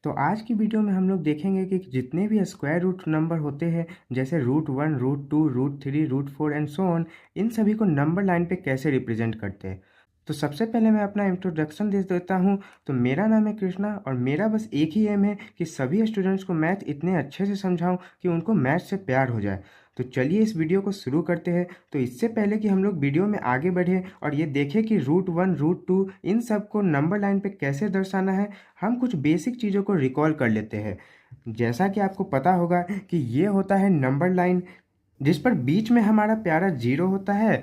तो आज की वीडियो में हम लोग देखेंगे कि जितने भी स्क्वायर रूट नंबर होते हैं जैसे √1, √2, √3, √4 एंड सो ऑन, इन सभी को नंबर लाइन पे कैसे रिप्रेजेंट करते हैं। तो सबसे पहले मैं अपना इंट्रोडक्शन दे देता हूँ। तो मेरा नाम है कृष्णा और मेरा बस एक ही एम है कि सभी स्टूडेंट्स को मैथ इतने अच्छे से समझाऊँ कि उनको मैथ से प्यार हो जाए। तो चलिए इस वीडियो को शुरू करते हैं। तो इससे पहले कि हम लोग वीडियो में आगे बढ़े और ये देखें कि √1, √2 इन सब को नंबर लाइन पे कैसे दर्शाना है, हम कुछ बेसिक चीज़ों को रिकॉल कर लेते हैं। जैसा कि आपको पता होगा कि ये होता है नंबर लाइन, जिस पर बीच में हमारा प्यारा जीरो होता है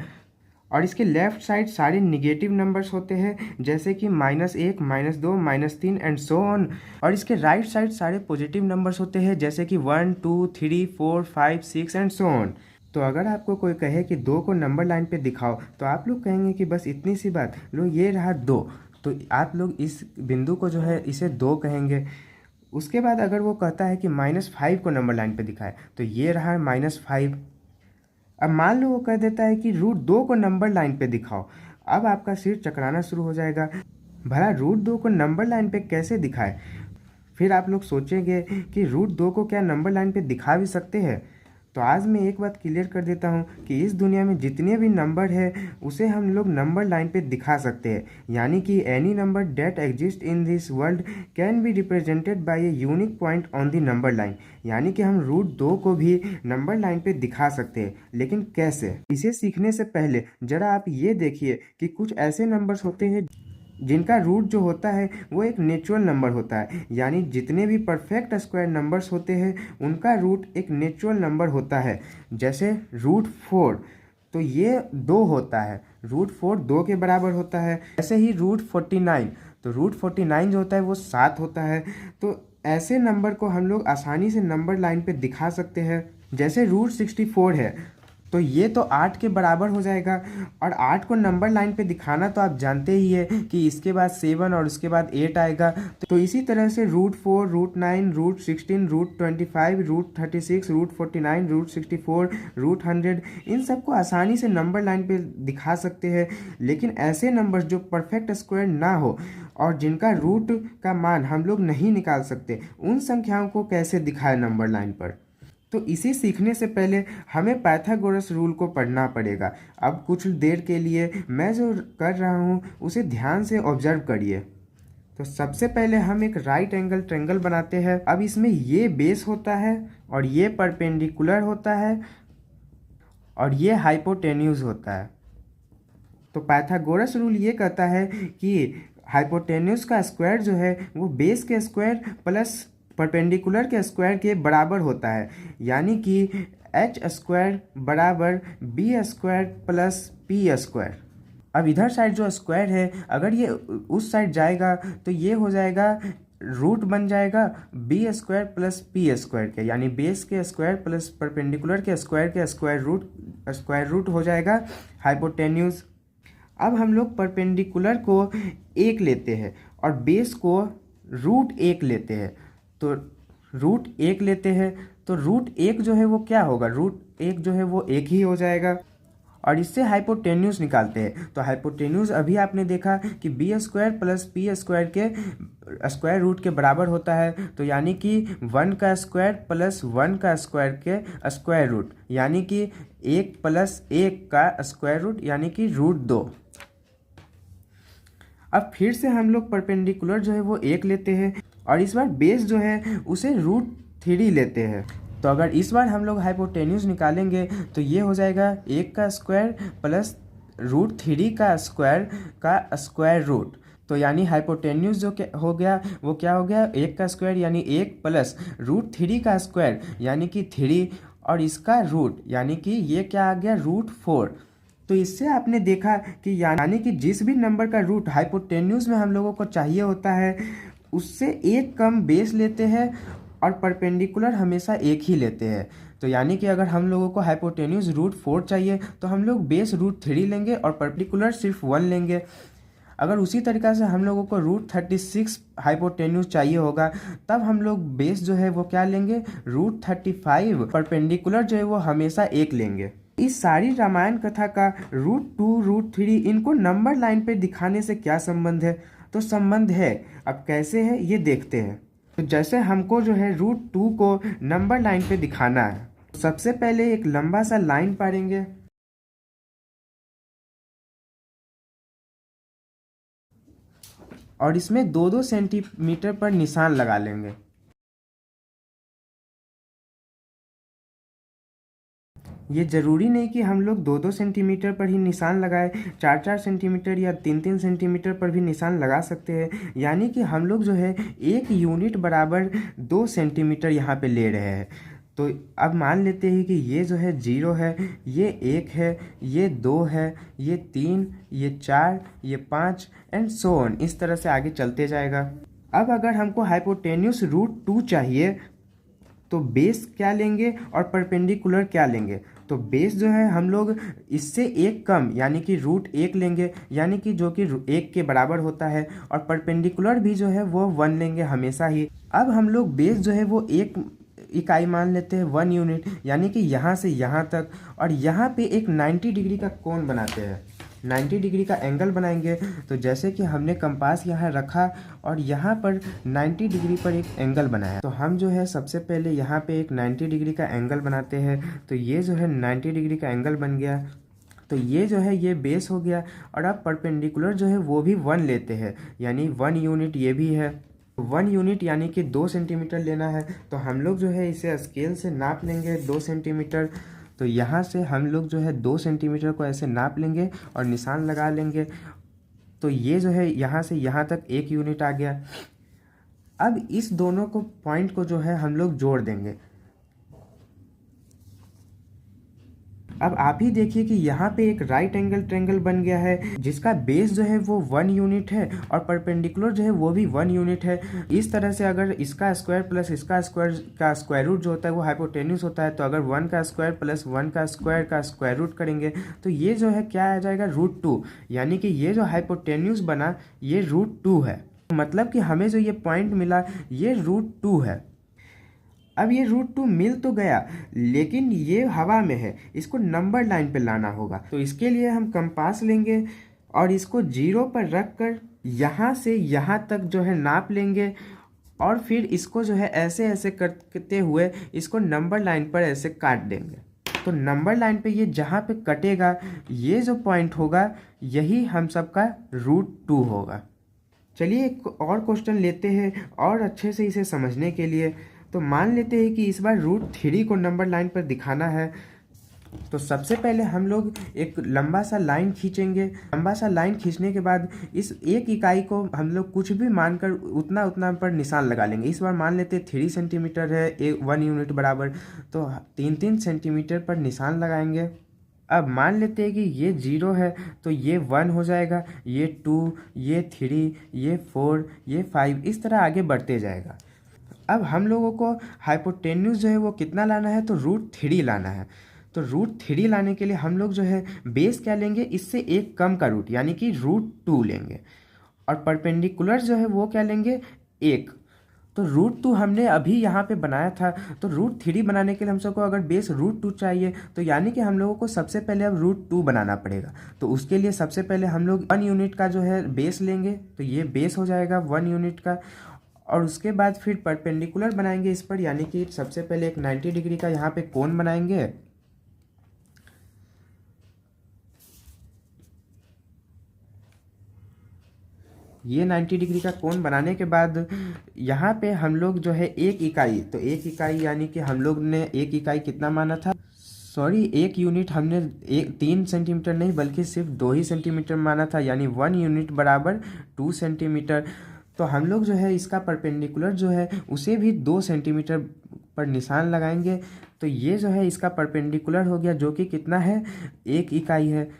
और इसके लेफ्ट साइड सारे निगेटिव नंबर्स होते हैं जैसे कि -1, -2, -3 एंड सो ऑन। और इसके राइट साइड सारे पॉजिटिव नंबर्स होते हैं जैसे कि 1, 2, 3, 4, 5, 6 एंड सो ऑन। तो अगर आपको कोई कहे कि 2 को नंबर लाइन पे दिखाओ तो आप लोग कहेंगे कि बस इतनी सी बात, लो ये रहा 2। तो आप लोग इस बिंदु को जो है इसे 2 कहेंगे। उसके बाद अगर वो कहता है कि -5 को नंबर लाइन पे दिखाए तो ये रहा -5। अब मान लो वो कह देता है कि √2 को नंबर लाइन पे दिखाओ। अब आपका सिर चकराना शुरू हो जाएगा, भला √2 को नंबर लाइन पे कैसे दिखाए। फिर आप लोग सोचेंगे कि √2 को क्या नंबर लाइन पे दिखा भी सकते हैं। तो आज मैं एक बात क्लियर कर देता हूँ कि इस दुनिया में जितने भी नंबर है उसे हम लोग नंबर लाइन पे दिखा सकते हैं, यानी कि any number that exist in this world can be represented by a unique point on the number line. यानी कि हम √2 को भी नंबर लाइन पे दिखा सकते हैं, लेकिन कैसे? इसे सीखने से पहले जरा आप ये देखिए कि कुछ ऐसे नंबर्स होते हैं जिनका रूट जो होता है वो एक नेचुरल नंबर होता है, यानी जितने भी परफेक्ट स्क्वायर नंबर्स होते हैं उनका रूट एक नेचुरल नंबर होता है। जैसे √4, तो ये 2 होता है, √4 2 के बराबर होता है। ऐसे ही √49, तो √49 जो होता है वो 7 होता है। तो ऐसे नंबर को हम लोग आसानी से नंबर लाइन पे दिखा सकते हैं। जैसे √64 है तो ये तो 8 के बराबर हो जाएगा, और 8 को नंबर लाइन पे दिखाना तो आप जानते ही है कि इसके बाद 7 और उसके बाद 8 आएगा। तो इसी तरह से √4, √9, √16, √25, √36, √49, √64, √100 इन सबको आसानी से नंबर लाइन पे दिखा सकते हैं। लेकिन ऐसे नंबर्स जो परफेक्ट स्क्वायर ना हो और जिनका रूट का मान हम लोग नहीं निकाल सकते, उन संख्याओं को कैसे दिखाए नंबर लाइन पर। तो इसे सीखने से पहले हमें पाइथागोरस रूल को पढ़ना पड़ेगा। अब कुछ देर के लिए मैं जो कर रहा हूँ उसे ध्यान से ऑब्जर्व करिए। तो सबसे पहले हम एक राइट एंगल ट्रायंगल बनाते हैं। अब इसमें ये बेस होता है और ये परपेंडिकुलर होता है और ये हाइपोटेन्यूज होता है। तो पाइथागोरस रूल ये कहता है कि हाइपोटेन्यूज का स्क्वायर जो है वो बेस के स्क्वायर प्लस परपेंडिकुलर के स्क्वायर के बराबर होता है, यानी कि h² बराबर b² प्लस p²। अब इधर साइड जो स्क्वायर है अगर ये उस साइड जाएगा तो ये हो जाएगा रूट बन जाएगा b² प्लस p² के, यानी बेस के स्क्वायर प्लस परपेंडिकुलर के स्क्वायर रूट हो जाएगा हाइपोटेन्यूज। अब हम लोग परपेंडिकुलर को 1 लेते हैं और बेस को √1 लेते हैं। तो √1 लेते हैं तो √1 जो है वो क्या होगा, √1 जो है वो 1 ही हो जाएगा। और इससे हाइपोटेन्यूज निकालते हैं। तो हाइपोटेन्यूज अभी आपने देखा कि b² प्लस p² के स्क्वायर रूट के बराबर होता है। तो यानी कि 1 का स्क्वायर प्लस 1 का स्क्वायर के स्क्वायर रूट, यानी कि 1 प्लस 1 का स्क्वायर रूट, यानी कि √2। अब फिर से हम लोग परपेंडिकुलर जो है वो 1 लेते हैं और इस बार बेस जो है उसे √3 लेते हैं। तो अगर इस बार हम लोग हाइपोटेन्यूज निकालेंगे तो ये हो जाएगा 1 का स्क्वायर प्लस √3 का स्क्वायर रूट। तो यानी हाइपोटेन्यूज जो हो गया वो क्या हो गया, 1 का स्क्वायर यानी 1 प्लस √3 का स्क्वायर यानी कि 3 और इसका रूट यानी कि ये क्या आ गया √4। तो इससे आपने देखा कि यानी कि जिस भी नंबर का रूट हाइपोटेन्यूज में हम लोगों को चाहिए होता है उससे 1 कम बेस लेते हैं और परपेंडिकुलर हमेशा 1 ही लेते हैं। तो यानी कि अगर हम लोगों को हाइपोटेन्यूज √4 चाहिए तो हम लोग बेस √3 लेंगे और परपेंडिकुलर सिर्फ 1 लेंगे। अगर उसी तरीक़ा से हम लोगों को √36 हाइपोटेन्यूज चाहिए होगा तब हम लोग बेस जो है वो क्या लेंगे, √35, परपेंडिकुलर जो है वो हमेशा 1 लेंगे। इस सारी रामायण कथा का √2, √3 इनको नंबर लाइन पे दिखाने से क्या संबंध है? तो संबंध है। अब कैसे है ये देखते हैं। तो जैसे हमको जो है √2 को नंबर लाइन पे दिखाना है, सबसे पहले एक लंबा सा लाइन पाड़ेंगे और इसमें 2-2 सेंटीमीटर पर निशान लगा लेंगे। ये ज़रूरी नहीं कि हम लोग 2-2 सेंटीमीटर पर ही निशान लगाए, 4-4 सेंटीमीटर या 3-3 सेंटीमीटर पर भी निशान लगा सकते हैं। यानी कि हम लोग जो है 1 यूनिट बराबर 2 सेंटीमीटर यहाँ पे ले रहे हैं। तो अब मान लेते हैं कि ये जो है 0 है, ये 1 है, ये 2 है, ये 3, ये 4, ये 5 एंड सो ऑन, इस तरह से आगे चलते जाएगा। अब अगर हमको हाइपोटेन्यूस √2 चाहिए तो बेस क्या लेंगे और परपेंडिकुलर क्या लेंगे। तो बेस जो है हम लोग इससे एक कम यानी कि √1 लेंगे, यानी कि जो कि 1 के बराबर होता है, और परपेंडिकुलर भी जो है वो 1 लेंगे हमेशा ही। अब हम लोग बेस जो है वो 1 इकाई मान लेते हैं, 1 यूनिट, यानी कि यहाँ से यहाँ तक, और यहाँ पे एक 90 डिग्री का कोण बनाते हैं, 90 डिग्री का एंगल बनाएंगे। तो जैसे कि हमने कंपास यहाँ रखा और यहाँ पर 90 डिग्री पर एक एंगल बनाया, तो हम जो है सबसे पहले यहाँ पे एक 90 डिग्री का एंगल बनाते हैं। तो ये जो है 90 डिग्री का एंगल बन गया। तो ये जो है ये बेस हो गया। और अब परपेंडिकुलर जो है वो भी 1 लेते हैं, यानी 1 यूनिट ये भी है। 1 यूनिट यानी कि 2 सेंटीमीटर लेना है। तो हम लोग जो है इसे स्केल से नाप लेंगे 2 सेंटीमीटर। तो यहाँ से हम लोग जो है 2 सेंटीमीटर को ऐसे नाप लेंगे और निशान लगा लेंगे। तो ये जो है यहाँ से यहाँ तक 1 यूनिट आ गया। अब इस दोनों को पॉइंट को जो है हम लोग जोड़ देंगे। अब आप ही देखिए कि यहाँ पे एक राइट एंगल ट्रायंगल बन गया है, जिसका बेस जो है वो 1 यूनिट है और परपेंडिकुलर जो है वो भी 1 यूनिट है। इस तरह से अगर इसका स्क्वायर प्लस इसका स्क्वायर का स्क्वायर रूट जो होता है वो हाइपोटेन्यूस होता है। तो अगर 1 का स्क्वायर प्लस 1 का स्क्वायर रूट करेंगे तो ये जो है क्या आ जाएगा, √2, यानी कि ये जो हाइपोटेन्यूस बना ये √2 है। मतलब कि हमें जो ये पॉइंट मिला ये √2 है। अब ये √2 मिल तो गया, लेकिन ये हवा में है, इसको नंबर लाइन पे लाना होगा। तो इसके लिए हम कंपास लेंगे और इसको 0 पर रख कर यहाँ से यहाँ तक जो है नाप लेंगे, और फिर इसको जो है ऐसे ऐसे करते हुए इसको नंबर लाइन पर ऐसे काट देंगे। तो नंबर लाइन पे ये जहाँ पे कटेगा ये जो पॉइंट होगा यही हम सबका √2 होगा। चलिए एक और क्वेश्चन लेते हैं और अच्छे से इसे समझने के लिए। तो मान लेते हैं कि इस बार √3 को नंबर लाइन पर दिखाना है। तो सबसे पहले हम लोग एक लंबा सा लाइन खींचेंगे। लंबा सा लाइन खींचने के बाद इस एक इकाई को हम लोग कुछ भी मानकर उतना उतना पर निशान लगा लेंगे। इस बार मान लेते हैं 3 सेंटीमीटर है, 1 यूनिट बराबर, तो 3-3 सेंटीमीटर पर निशान लगाएंगे। अब मान लेते हैं कि ये 0 है तो ये 1 हो जाएगा, ये 2, ये 3, ये 4, ये 5, इस तरह आगे बढ़ते जाएगा। अब हम लोगों को हाइपोटेन्यूस जो है वो कितना लाना है, तो √3 लाना है। तो √3 लाने के लिए हम लोग जो है बेस क्या लेंगे, इससे एक कम का रूट यानी कि √2 लेंगे, और परपेंडिकुलर जो है वो क्या लेंगे, 1। तो √2 हमने अभी यहाँ पे बनाया था। तो √3 बनाने के लिए हम सबको अगर बेस √2 चाहिए तो यानी कि हम लोगों को सबसे पहले अब √2 बनाना पड़ेगा। तो उसके लिए सबसे पहले हम लोग 1 यूनिट का जो है बेस लेंगे। तो ये बेस हो जाएगा 1 यूनिट का, और उसके बाद फिर परपेंडिकुलर बनाएंगे इस पर, यानी कि सबसे पहले एक 90 डिग्री का यहाँ पे कोण बनाएंगे। ये 90 डिग्री का कोण बनाने के बाद यहाँ पे हम लोग जो है एक इकाई, तो एक इकाई यानी कि हम लोग ने एक इकाई कितना माना था, सॉरी 1 यूनिट हमने 3 सेंटीमीटर नहीं बल्कि सिर्फ 2 ही सेंटीमीटर माना था, यानी 1 यूनिट बराबर 2 सेंटीमीटर। तो हम लोग जो है इसका परपेंडिकुलर जो है उसे भी 2 सेंटीमीटर पर निशान लगाएंगे। तो ये जो है इसका परपेंडिकुलर हो गया, जो कि कितना है, 1 इकाई है।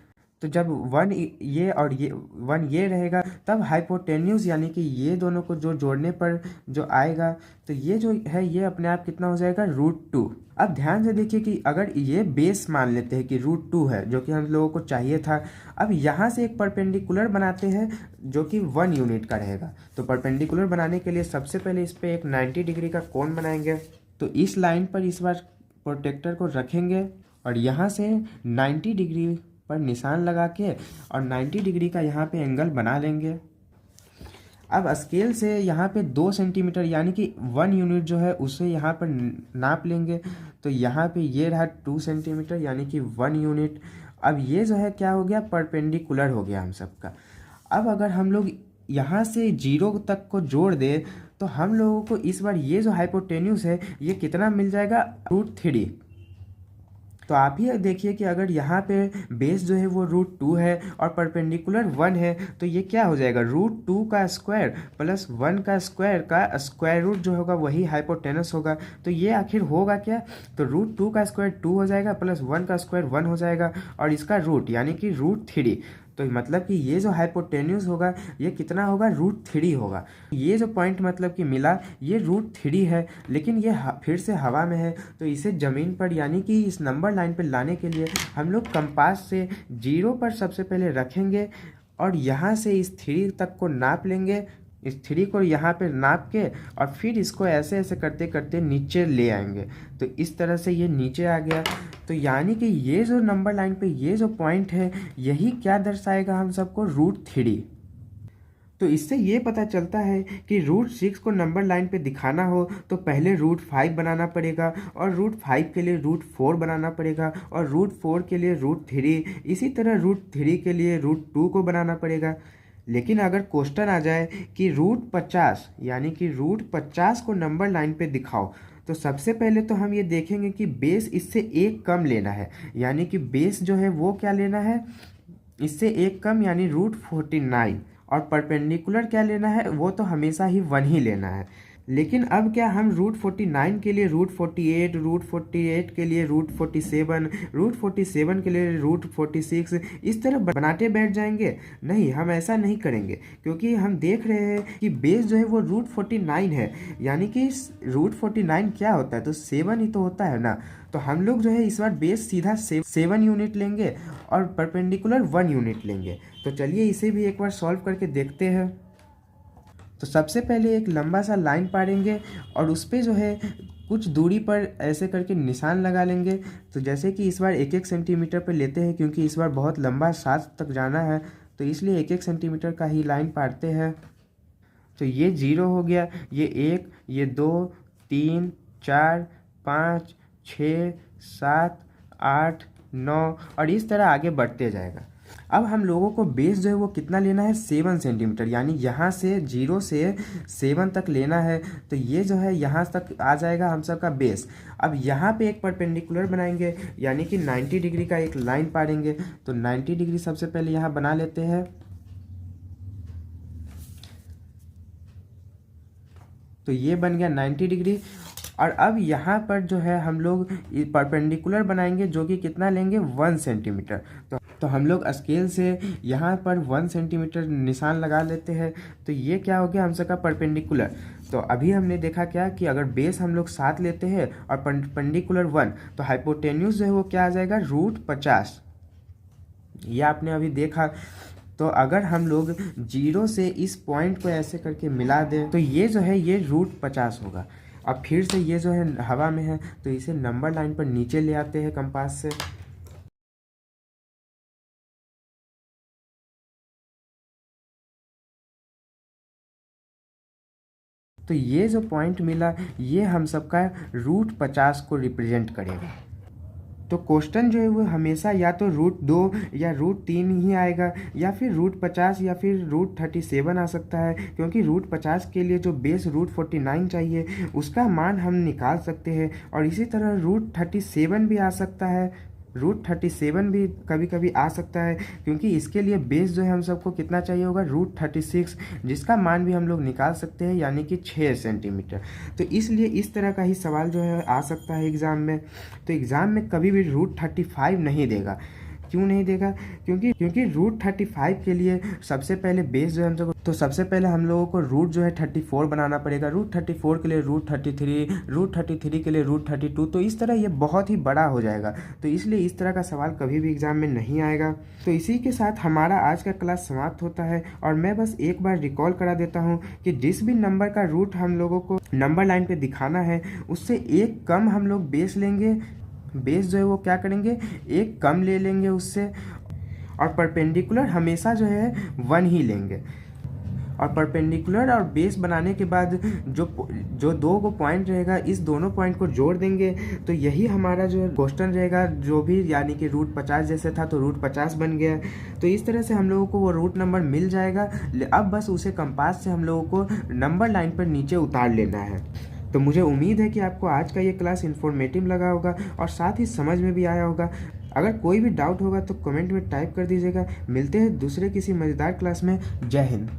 तो जब 1 ये और ये 1 ये रहेगा तब हाइपोटेन्यूस यानी कि ये दोनों को जो जोड़ने पर जो आएगा, तो ये जो है ये अपने आप कितना हो जाएगा, √2। अब ध्यान से देखिए कि अगर ये बेस मान लेते हैं कि √2 है, जो कि हम लोगों को चाहिए था। अब यहाँ से एक परपेंडिकुलर बनाते हैं जो कि 1 यूनिट का रहेगा। तो परपेंडिकुलर बनाने के लिए सबसे पहले इस पर एक 90 डिग्री का कोण बनाएंगे। तो इस लाइन पर इस बार प्रोटेक्टर को रखेंगे और यहाँ से 90 डिग्री पर निशान लगा के और 90 डिग्री का यहाँ पे एंगल बना लेंगे। अब स्केल से यहाँ पे 2 सेंटीमीटर यानी कि 1 यूनिट जो है उसे यहाँ पर नाप लेंगे। तो यहाँ पे ये रहा 2 सेंटीमीटर यानी कि 1 यूनिट। अब ये जो है क्या हो गया, परपेंडिकुलर हो गया हम सबका। अब अगर हम लोग यहाँ से 0 तक को जोड़ दे तो हम लोगों को इस बार ये जो हाइपोटेन्यूस है ये कितना मिल जाएगा, √3। तो आप ही देखिए कि अगर यहाँ पे बेस जो है वो √2 है और परपेंडिकुलर 1 है तो ये क्या हो जाएगा, √2 का स्क्वायर प्लस 1 का स्क्वायर का स्क्वायर रूट जो होगा वही हाइपोटेनस होगा। तो ये आखिर होगा क्या, तो √2 का स्क्वायर 2 हो जाएगा प्लस 1 का स्क्वायर 1 हो जाएगा और इसका रूट यानी कि √3। तो मतलब कि ये जो हाइपोटेन्यूस होगा ये कितना होगा, √3 होगा। ये जो पॉइंट मतलब कि मिला ये √3 है, लेकिन ये फिर से हवा में है। तो इसे ज़मीन पर यानी कि इस नंबर लाइन पर लाने के लिए हम लोग कंपास से 0 पर सबसे पहले रखेंगे और यहाँ से इस 3 तक को नाप लेंगे, इस 3 को यहाँ पे नाप के और फिर इसको ऐसे ऐसे करते करते नीचे ले आएंगे। तो इस तरह से ये नीचे आ गया। तो यानी कि ये जो नंबर लाइन पे ये जो पॉइंट है यही क्या दर्शाएगा हम सबको, √3। तो इससे ये पता चलता है कि √6 को नंबर लाइन पे दिखाना हो तो पहले √5 बनाना पड़ेगा और √5 के लिए √4 बनाना पड़ेगा और √4 के लिए √3, इसी तरह √3 के लिए √2 को बनाना पड़ेगा। लेकिन अगर क्वेश्चन आ जाए कि √50 यानी कि √50 को नंबर लाइन पे दिखाओ तो सबसे पहले तो हम ये देखेंगे कि बेस इससे एक कम लेना है, यानी कि बेस जो है वो क्या लेना है, इससे एक कम यानी √49। और परपेंडिकुलर क्या लेना है, वो तो हमेशा ही 1 ही लेना है। लेकिन अब क्या हम √49 के लिए √48, √48 के लिए √47, √47 के लिए √46 इस तरह बनाते बैठ जाएंगे? नहीं, हम ऐसा नहीं करेंगे, क्योंकि हम देख रहे हैं कि बेस जो है वो √49 है, यानी कि √49 क्या होता है, तो 7 ही तो होता है ना। तो हम लोग जो है इस बार बेस सीधा 7 यूनिट लेंगे और परपेंडिकुलर 1 यूनिट लेंगे। तो चलिए इसे भी एक बार सॉल्व करके देखते हैं। तो सबसे पहले एक लंबा सा लाइन पाड़ेंगे और उस पर जो है कुछ दूरी पर ऐसे करके निशान लगा लेंगे। तो जैसे कि इस बार 1-1 सेंटीमीटर पर लेते हैं, क्योंकि इस बार बहुत लंबा 7 तक जाना है, तो इसलिए 1-1 सेंटीमीटर का ही लाइन पाड़ते हैं। तो ये 0 हो गया, ये 1, ये 2, 3, 4, 5, 6, 7, 8, 9 और इस तरह आगे बढ़ते जाएगा। अब हम लोगों को बेस जो है वो कितना लेना है, 7 सेंटीमीटर, यानी यहाँ से 0 से 7 तक लेना है। तो ये जो है यहाँ तक आ जाएगा हम सबका बेस। अब यहाँ पे एक परपेंडिकुलर बनाएंगे, यानी कि 90 डिग्री का एक लाइन पाड़ेंगे। तो 90 डिग्री सबसे पहले यहाँ बना लेते हैं। तो ये बन गया 90 डिग्री। और अब यहाँ पर जो है हम लोग परपेंडिकुलर बनाएंगे, जो कि कितना लेंगे, 1 सेंटीमीटर। तो हम लोग स्केल से यहाँ पर 1 सेंटीमीटर निशान लगा लेते हैं। तो ये क्या हो गया हम सबका परपेंडिकुलर। तो अभी हमने देखा क्या कि अगर बेस हम लोग 7 लेते हैं और परपेंडिकुलर 1, तो हाइपोटेन्यूस जो है वो क्या आ जाएगा, √50। ये आपने अभी देखा। तो अगर हम लोग 0 से इस पॉइंट को ऐसे करके मिला दें तो ये जो है ये √50 होगा। अब फिर से ये जो है हवा में है, तो इसे नंबर लाइन पर नीचे ले आते हैं कंपास से। तो ये जो पॉइंट मिला ये हम सबका √50 को रिप्रेजेंट करेगा। तो क्वेश्चन जो है वो हमेशा या तो √2 या √3 ही आएगा, या फिर √50 या फिर √37 आ सकता है, क्योंकि √50 के लिए जो बेस √49 चाहिए उसका मान हम निकाल सकते हैं। और इसी तरह √37 भी आ सकता है, √37 भी कभी कभी आ सकता है, क्योंकि इसके लिए बेस जो है हम सबको कितना चाहिए होगा, √36, जिसका मान भी हम लोग निकाल सकते हैं, यानी कि 6 सेंटीमीटर। तो इसलिए इस तरह का ही सवाल जो है आ सकता है एग्ज़ाम में। तो एग्ज़ाम में कभी भी √35 नहीं देगा। क्यों नहीं देगा, क्योंकि √35 के लिए सबसे पहले बेस जो है हम सबको, तो सबसे पहले हम लोगों को रूट जो है 34 बनाना पड़ेगा, √34 के लिए √33, √33 के लिए √32। तो इस तरह ये बहुत ही बड़ा हो जाएगा। तो इसलिए इस तरह का सवाल कभी भी एग्जाम में नहीं आएगा। तो इसी के साथ हमारा आज का क्लास समाप्त होता है। और मैं बस एक बार रिकॉल करा देता हूँ कि जिस भी नंबर का रूट हम लोगों को नंबर लाइन पे दिखाना है उससे एक कम हम लोग बेस लेंगे, बेस जो है वो क्या करेंगे, एक कम ले लेंगे उससे, और परपेंडिकुलर हमेशा जो है 1 ही लेंगे। और परपेंडिकुलर और बेस बनाने के बाद जो दो को पॉइंट रहेगा, इस दोनों पॉइंट को जोड़ देंगे तो यही हमारा जो क्वेश्चन रहेगा, जो भी यानी कि रूट 50 जैसे था तो रूट 50 बन गया। तो इस तरह से हम लोगों को वो रूट नंबर मिल जाएगा। अब बस उसे कंपास से हम लोगों को नंबर लाइन पर नीचे उतार लेना है। तो मुझे उम्मीद है कि आपको आज का ये क्लास इन्फॉर्मेटिव लगा होगा और साथ ही समझ में भी आया होगा। अगर कोई भी डाउट होगा तो कमेंट में टाइप कर दीजिएगा। मिलते हैं दूसरे किसी मज़ेदार क्लास में। जय हिंद।